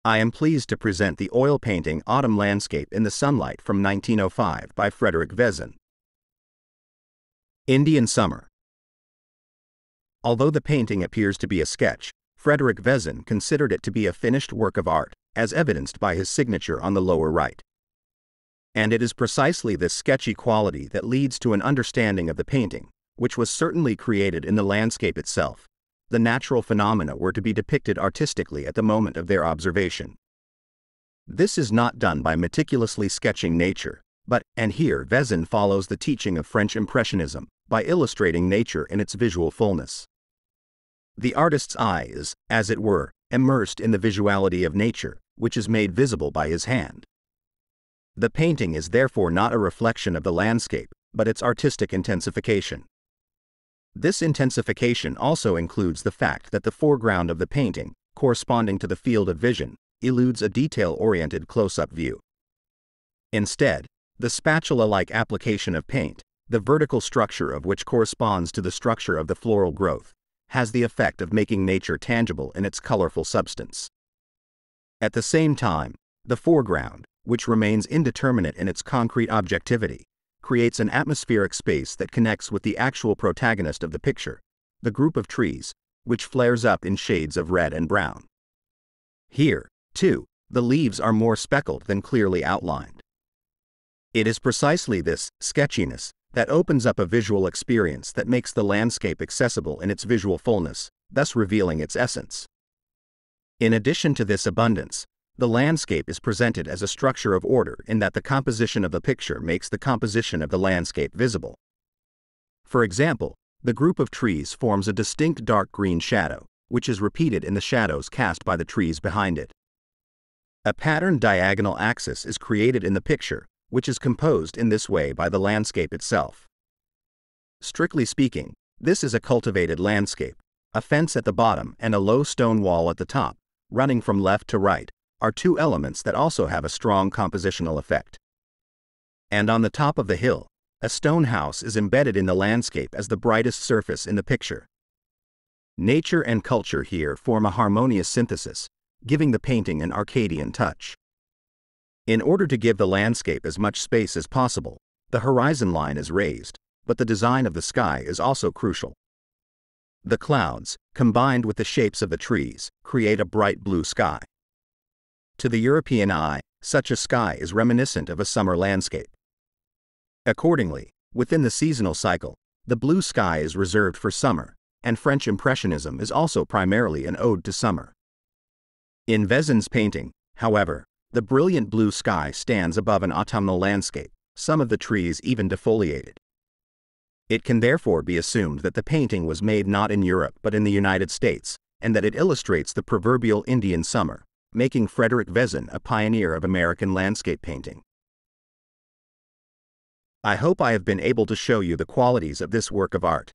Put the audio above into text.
I am pleased to present the oil painting Autumn Landscape in the Sunlight from 1905 by Frederick Vezin. Indian Summer. Although the painting appears to be a sketch, Frederick Vezin considered it to be a finished work of art, as evidenced by his signature on the lower right. And it is precisely this sketchy quality that leads to an understanding of the painting, which was certainly created in the landscape itself. The natural phenomena were to be depicted artistically at the moment of their observation. This is not done by meticulously sketching nature, but, and here Vezin follows the teaching of French Impressionism, by illustrating nature in its visual fullness. The artist's eye is, as it were, immersed in the visuality of nature, which is made visible by his hand. The painting is therefore not a reflection of the landscape, but its artistic intensification. This intensification also includes the fact that the foreground of the painting, corresponding to the field of vision, eludes a detail-oriented close-up view. Instead, the spatula-like application of paint, the vertical structure of which corresponds to the structure of the floral growth, has the effect of making nature tangible in its colorful substance. At the same time, the foreground, which remains indeterminate in its concrete objectivity, creates an atmospheric space that connects with the actual protagonist of the picture, the group of trees, which flares up in shades of red and brown. Here, too, the leaves are more speckled than clearly outlined. It is precisely this sketchiness that opens up a visual experience that makes the landscape accessible in its visual fullness, thus revealing its essence. In addition to this abundance, the landscape is presented as a structure of order in that the composition of the picture makes the composition of the landscape visible. For example, the group of trees forms a distinct dark green shadow, which is repeated in the shadows cast by the trees behind it. A patterned diagonal axis is created in the picture, which is composed in this way by the landscape itself. Strictly speaking, this is a cultivated landscape. A fence at the bottom and a low stone wall at the top, running from left to right, are two elements that also have a strong compositional effect. And on the top of the hill, a stone house is embedded in the landscape as the brightest surface in the picture. Nature and culture here form a harmonious synthesis, giving the painting an Arcadian touch. In order to give the landscape as much space as possible, the horizon line is raised, but the design of the sky is also crucial. The clouds, combined with the shapes of the trees, create a bright blue sky. To the European eye, such a sky is reminiscent of a summer landscape. Accordingly, within the seasonal cycle, the blue sky is reserved for summer, and French Impressionism is also primarily an ode to summer. In Vezin's painting, however, the brilliant blue sky stands above an autumnal landscape, some of the trees even defoliated. It can therefore be assumed that the painting was made not in Europe but in the United States, and that it illustrates the proverbial Indian summer, making Frederick Vezin a pioneer of American landscape painting. I hope I have been able to show you the qualities of this work of art.